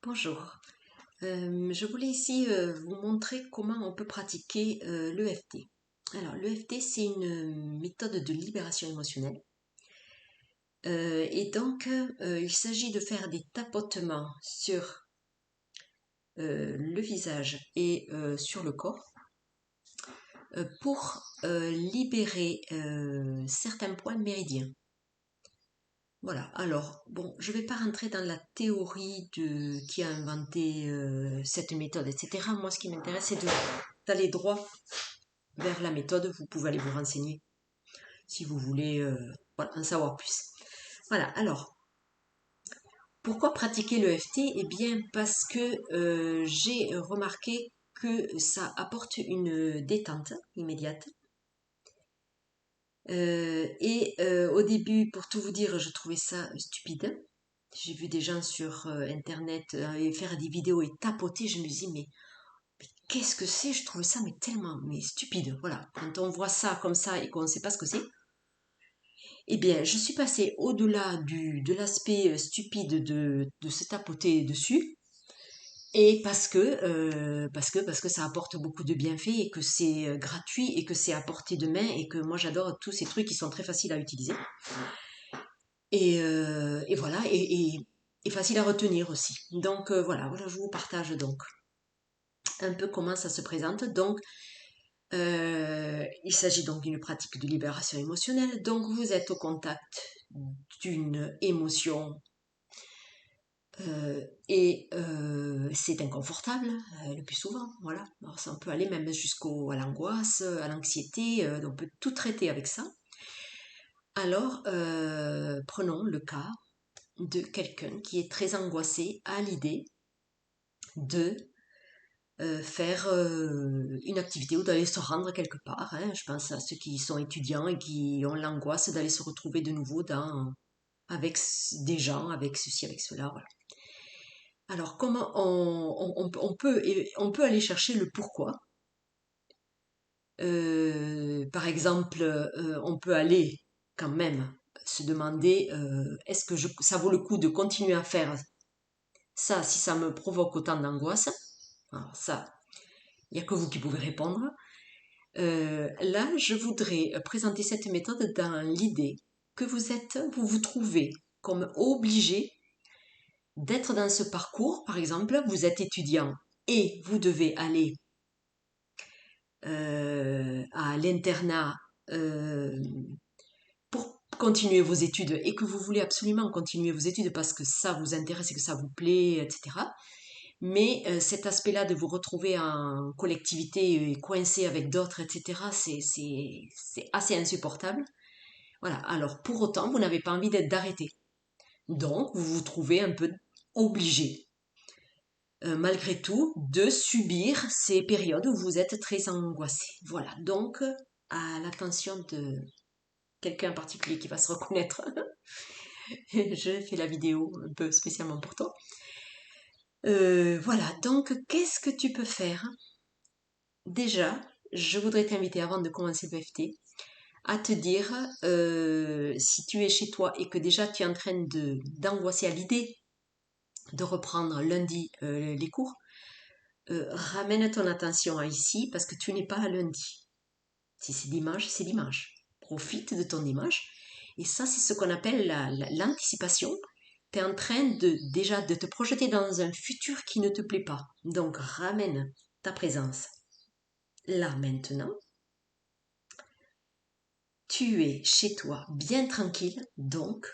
Bonjour. Je voulais ici vous montrer comment on peut pratiquer l'EFT. Alors, l'EFT, c'est une méthode de libération émotionnelle. Il s'agit de faire des tapotements sur le visage et sur le corps pour libérer certains points méridiens. Voilà, alors, bon, je ne vais pas rentrer dans la théorie de qui a inventé cette méthode, etc. Moi, ce qui m'intéresse, c'est d'aller droit vers la méthode. Vous pouvez aller vous renseigner si vous voulez voilà, en savoir plus. Voilà, alors, pourquoi pratiquer le FT? Eh bien, parce que j'ai remarqué que ça apporte une détente immédiate. Au début, pour tout vous dire, je trouvais ça stupide. J'ai vu des gens sur internet faire des vidéos et tapoter. Je me dis, mais qu'est-ce que c'est? Je trouvais ça tellement stupide. Voilà, quand on voit ça comme ça et qu'on ne sait pas ce que c'est. Eh bien, je suis passée au-delà de l'aspect stupide de se tapoter dessus. Et parce que ça apporte beaucoup de bienfaits et que c'est gratuit et que c'est à portée de main et que moi j'adore tous ces trucs qui sont très faciles à utiliser. Et voilà, et facile à retenir aussi. Donc voilà, je vous partage donc un peu comment ça se présente. Donc, il s'agit donc d'une pratique de libération émotionnelle. Donc, vous êtes au contact d'une émotion c'est inconfortable le plus souvent. Voilà, alors ça peut aller même jusqu'à l'angoisse, à l'anxiété. On peut tout traiter avec ça. Alors, prenons le cas de quelqu'un qui est très angoissé à l'idée de faire une activité ou d'aller se rendre quelque part. Hein. Je pense à ceux qui sont étudiants et qui ont l'angoisse d'aller se retrouver de nouveau avec des gens, avec ceci, avec cela. Voilà. Alors, comment on peut aller chercher le pourquoi. Par exemple, on peut aller quand même se demander est-ce que ça vaut le coup de continuer à faire ça si ça me provoque autant d'angoisse. Alors ça, il n'y a que vous qui pouvez répondre. Là, je voudrais présenter cette méthode dans l'idée que vous vous trouvez comme obligé d'être dans ce parcours. Par exemple, vous êtes étudiant et vous devez aller à l'internat pour continuer vos études et que vous voulez absolument continuer vos études parce que ça vous intéresse et que ça vous plaît, etc. Mais cet aspect-là de vous retrouver en collectivité coincé avec d'autres, etc., c'est assez insupportable. Voilà, alors pour autant, vous n'avez pas envie d'arrêter. Donc, vous vous trouvez un peu obligé, malgré tout, de subir ces périodes où vous êtes très angoissé. Voilà, donc, à l'attention de quelqu'un en particulier qui va se reconnaître, je fais la vidéo un peu spécialement pour toi. Voilà, donc, qu'est-ce que tu peux faire? Déjà, je voudrais t'inviter avant de commencer le FT à te dire si tu es chez toi et que déjà tu es en train d'angoisser à l'idée de reprendre lundi les cours, ramène ton attention à ici parce que tu n'es pas à lundi. Si c'est dimanche, c'est dimanche. Profite de ton dimanche. Et ça, c'est ce qu'on appelle l'anticipation. Tu es en train déjà de te projeter dans un futur qui ne te plaît pas. Donc ramène ta présence là maintenant. Tu es chez toi bien tranquille, donc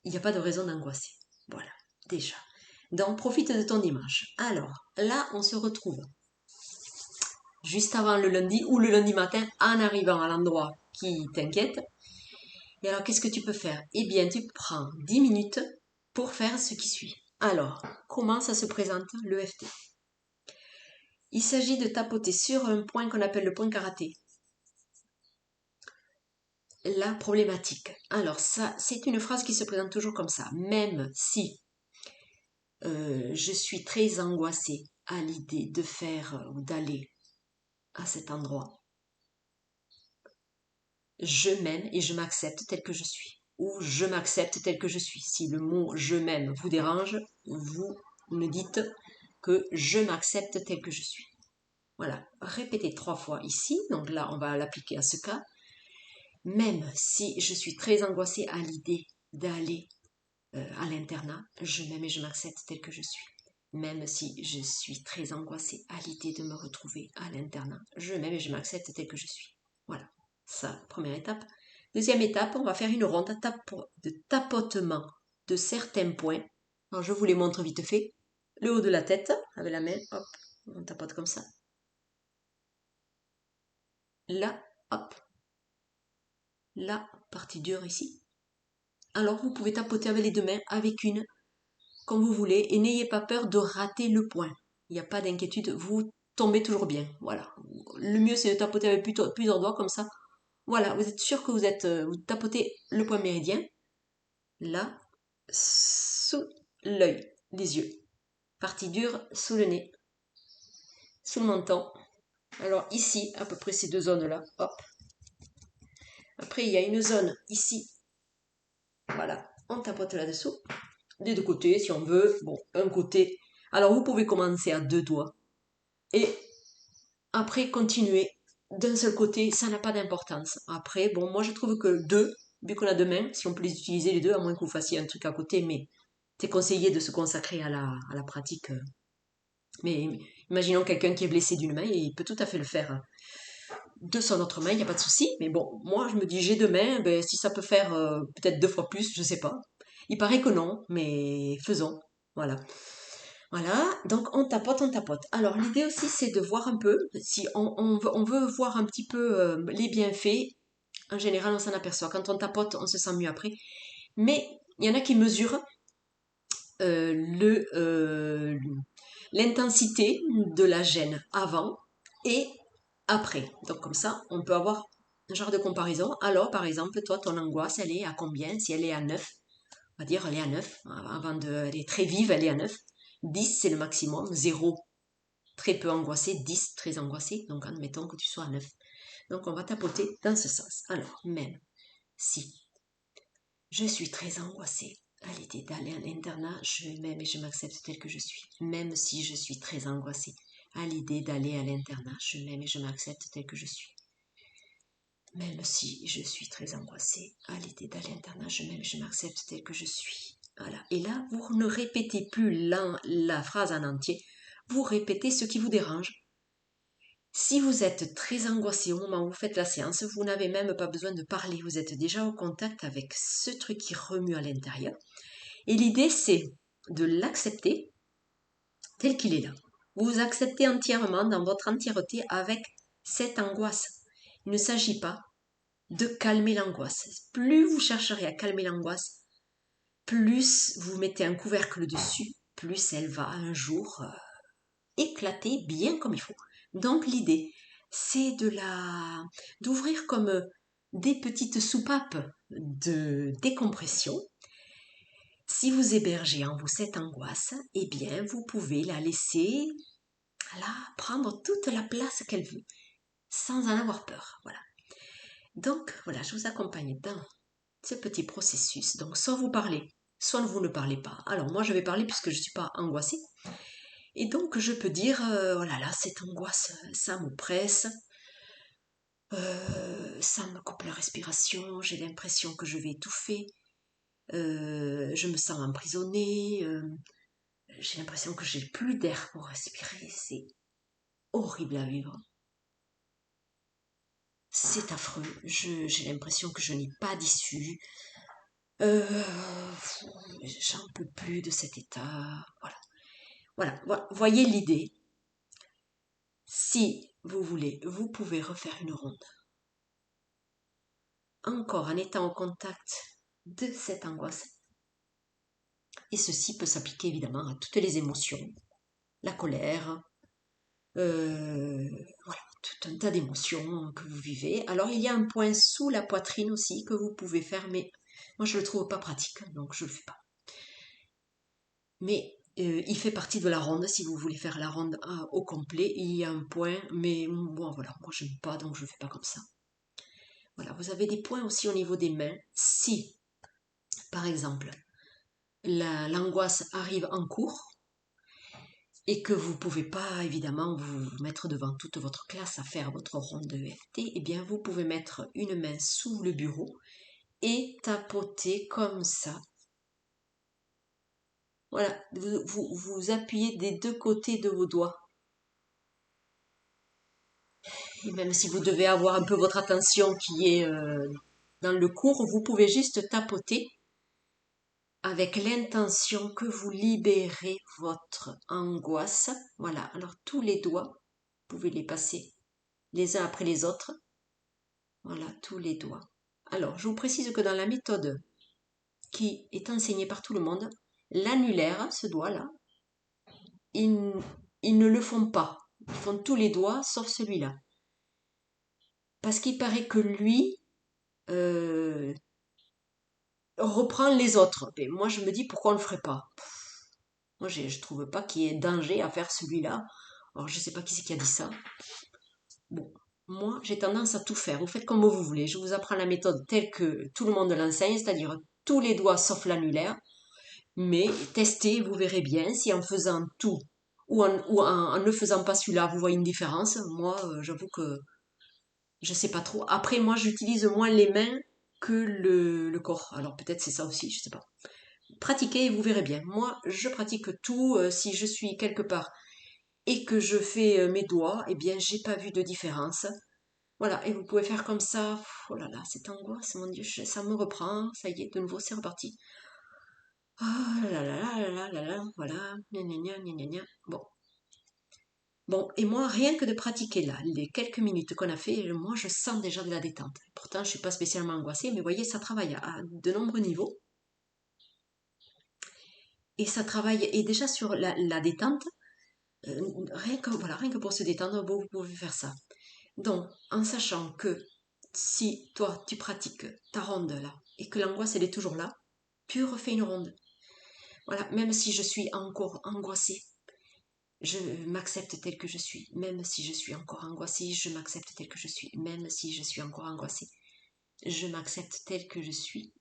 il n'y a pas de raison d'angoisser. Voilà, déjà. Donc profite de ton dimanche. Alors, là, on se retrouve juste avant le lundi ou le lundi matin en arrivant à l'endroit qui t'inquiète. Et alors, qu'est-ce que tu peux faire? Eh bien, tu prends 10 minutes pour faire ce qui suit. Alors, comment ça se présente l'EFT? Il s'agit de tapoter sur un point qu'on appelle le point karaté. La problématique. Alors, ça, c'est une phrase qui se présente toujours comme ça. Même si je suis très angoissée à l'idée de faire ou d'aller à cet endroit, je m'aime et je m'accepte tel que je suis. Ou je m'accepte tel que je suis. Si le mot je m'aime vous dérange, vous me dites que je m'accepte tel que je suis. Voilà, répétez 3 fois ici. Donc là, on va l'appliquer à ce cas. Même si je suis très angoissée à l'idée d'aller à l'internat, je m'aime et je m'accepte tel que je suis. Même si je suis très angoissée à l'idée de me retrouver à l'internat, je m'aime et je m'accepte tel que je suis. Voilà, ça, première étape. Deuxième étape, on va faire une ronde de tapotement de certains points. Alors, je vous les montre vite fait. Le haut de la tête, avec la main, hop, on tapote comme ça. Là, hop. La partie dure ici. Alors, vous pouvez tapoter avec les deux mains, avec une, comme vous voulez, et n'ayez pas peur de rater le point. Il n'y a pas d'inquiétude, vous tombez toujours bien. Voilà. Le mieux, c'est de tapoter avec plusieurs doigts, comme ça. Voilà, vous êtes sûr que vous tapotez le point méridien. Là, sous l'œil, les yeux. Partie dure, sous le nez, sous le menton. Alors ici, à peu près ces deux zones-là, hop. Après, il y a une zone ici. Voilà, on tapote là-dessous. Des deux côtés, si on veut. Bon, un côté. Alors, vous pouvez commencer à deux doigts. Et après, continuer d'un seul côté, ça n'a pas d'importance. Après, bon, moi, je trouve que deux, vu qu'on a deux mains, si on peut les utiliser les deux, à moins que vous fassiez un truc à côté, mais c'est conseillé de se consacrer à la pratique. Mais imaginons quelqu'un qui est blessé d'une main, et il peut tout à fait le faire de son autre main, il n'y a pas de souci. Mais bon, moi, je me dis, j'ai deux mains, ben, si ça peut faire peut-être deux fois plus, je sais pas. Il paraît que non, mais faisons. Voilà. Voilà, donc on tapote, on tapote. Alors l'idée aussi, c'est de voir un peu, si on veut voir un petit peu les bienfaits, en général on s'en aperçoit. Quand on tapote, on se sent mieux après. Mais il y en a qui mesurent euh, le, euh, l'intensité de la gêne avant et après. Donc comme ça, on peut avoir un genre de comparaison. Alors par exemple, toi, ton angoisse, elle est à combien? Si elle est à 9, on va dire elle est à 9. Elle est très vive, elle est à 9. 10, c'est le maximum. 0, très peu angoissé. 10, très angoissé. Donc admettons que tu sois à 9. Donc on va tapoter dans ce sens. Alors, même si je suis très angoissée à l'idée d'aller à l'internat, je m'aime et je m'accepte tel que je suis. Même si je suis très angoissée à l'idée d'aller à l'internat, je m'aime et je m'accepte tel que je suis. Même si je suis très angoissée à l'idée d'aller à l'internat, je m'aime et je m'accepte tel que je suis. Voilà. Et là, vous ne répétez plus la phrase en entier, vous répétez ce qui vous dérange. Si vous êtes très angoissé au moment où vous faites la séance, vous n'avez même pas besoin de parler, vous êtes déjà au contact avec ce truc qui remue à l'intérieur. Et l'idée, c'est de l'accepter tel qu'il est là. Vous vous acceptez entièrement dans votre entièreté avec cette angoisse. Il ne s'agit pas de calmer l'angoisse. Plus vous chercherez à calmer l'angoisse, plus vous mettez un couvercle dessus, plus elle va un jour éclater bien comme il faut. Donc l'idée, c'est d'ouvrir comme des petites soupapes de décompression. Si vous hébergez en vous cette angoisse, eh bien, vous pouvez la laisser prendre toute la place qu'elle veut, sans en avoir peur. Voilà. Donc, voilà, je vous accompagne dans ce petit processus. Donc, soit vous parlez, soit vous ne parlez pas. Alors, moi, je vais parler puisque je ne suis pas angoissée. Et donc, je peux dire, oh là là, cette angoisse, ça m'oppresse, ça me coupe la respiration, j'ai l'impression que je vais étouffer, je me sens emprisonnée, j'ai l'impression que j'ai plus d'air pour respirer, c'est horrible à vivre. C'est affreux, j'ai l'impression que je n'ai pas d'issue, euh, j'en peux plus de cet état, voilà, voyez l'idée. Si vous voulez, vous pouvez refaire une ronde. Encore en étant en contact de cette angoisse. Et ceci peut s'appliquer évidemment à toutes les émotions, la colère, voilà, tout un tas d'émotions que vous vivez. Alors il y a un point sous la poitrine aussi que vous pouvez faire, mais moi je le trouve pas pratique, donc je le fais pas. Mais il fait partie de la ronde, si vous voulez faire la ronde au complet, il y a un point, mais bon voilà, moi je n'aime pas, donc je le fais pas comme ça. Voilà, vous avez des points aussi au niveau des mains. Si, par exemple, l'angoisse arrive en cours, et que vous ne pouvez pas évidemment vous mettre devant toute votre classe à faire votre ronde de EFT, eh bien vous pouvez mettre une main sous le bureau et tapoter comme ça. Voilà, vous appuyez des deux côtés de vos doigts. Et même si vous devez avoir un peu votre attention qui est dans le cours, vous pouvez juste tapoter avec l'intention que vous libérez votre angoisse. Voilà, alors tous les doigts, vous pouvez les passer les uns après les autres. Voilà, tous les doigts. Alors, je vous précise que dans la méthode qui est enseignée par tout le monde, l'annulaire, ce doigt-là, ils, ils ne le font pas. Ils font tous les doigts sauf celui-là. Parce qu'il paraît que lui euh, reprend les autres. Mais moi, je me dis pourquoi on ne le ferait pas. Moi, je ne trouve pas qu'il y ait danger à faire celui-là. Alors, je ne sais pas qui c'est qui a dit ça. Bon, moi, j'ai tendance à tout faire. Vous faites comme vous voulez. Je vous apprends la méthode telle que tout le monde l'enseigne, c'est-à-dire tous les doigts sauf l'annulaire. Mais testez, vous verrez bien si en faisant tout ou en ne faisant pas celui-là, vous voyez une différence. Moi, j'avoue que je sais pas trop. Après, moi, j'utilise moins les mains que le corps. Alors peut-être c'est ça aussi, je sais pas. Pratiquez et vous verrez bien. Moi, je pratique tout. Si je suis quelque part et que je fais mes doigts, eh bien, j'ai pas vu de différence. Voilà, et vous pouvez faire comme ça. Oh là là, cette angoisse, mon Dieu, ça me reprend. Ça y est, de nouveau, c'est reparti. Ah là là là là là là, voilà. Gna gna gna gna gna gna. Bon. Bon, et moi, rien que de pratiquer là, les quelques minutes qu'on a fait, moi, je sens déjà de la détente. Pourtant, je suis pas spécialement angoissée, mais vous voyez, ça travaille à de nombreux niveaux. Et ça travaille, et déjà sur la détente, rien que pour se détendre, vous pouvez faire ça. Donc, en sachant que si toi, tu pratiques ta ronde là, et que l'angoisse, elle est toujours là, tu refais une ronde. Voilà, même si je suis encore angoissée, je m'accepte tel que je suis. Même si je suis encore angoissée, je m'accepte tel que je suis. Même si je suis encore angoissée, je m'accepte tel que je suis.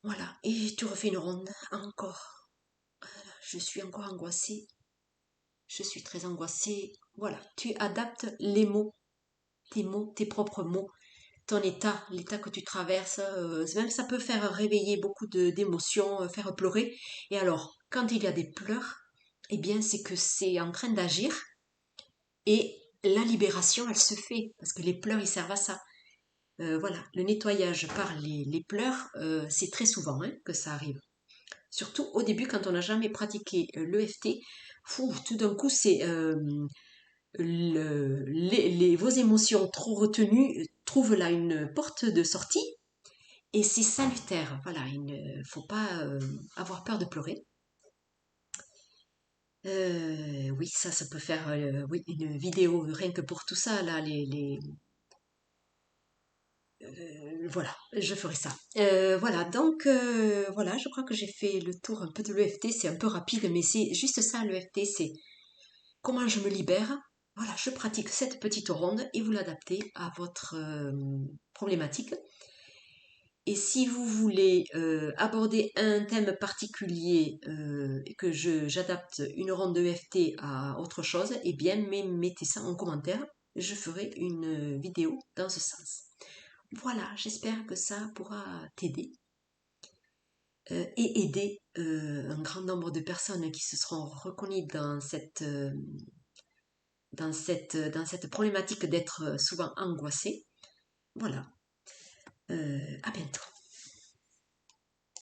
Voilà, et tu refais une ronde encore. Voilà, je suis encore angoissée, je suis très angoissée. Voilà, tu adaptes les mots, tes propres mots, ton état, l'état que tu traverses. Même ça peut faire réveiller beaucoup d'émotions, faire pleurer. Et alors, quand il y a des pleurs, eh bien, c'est que c'est en train d'agir et la libération, elle se fait parce que les pleurs, ils servent à ça. Voilà, le nettoyage par les pleurs, c'est très souvent que ça arrive. Surtout au début, quand on n'a jamais pratiqué l'EFT, tout d'un coup, c'est vos émotions trop retenues trouvent là une porte de sortie et c'est salutaire. Voilà, il ne faut pas avoir peur de pleurer. Oui, ça peut faire oui, une vidéo rien que pour tout ça, là, voilà, je ferai ça. Voilà, donc voilà, je crois que j'ai fait le tour un peu de l'EFT. C'est un peu rapide, mais c'est juste ça, l'EFT, c'est comment je me libère. Voilà, je pratique cette petite ronde et vous l'adaptez à votre problématique. Et si vous voulez aborder un thème particulier et que j'adapte une ronde de EFT à autre chose, eh bien, mettez ça en commentaire. Je ferai une vidéo dans ce sens. Voilà, j'espère que ça pourra t'aider et aider un grand nombre de personnes qui se seront reconnues dans cette problématique d'être souvent angoissées. Voilà, à bientôt.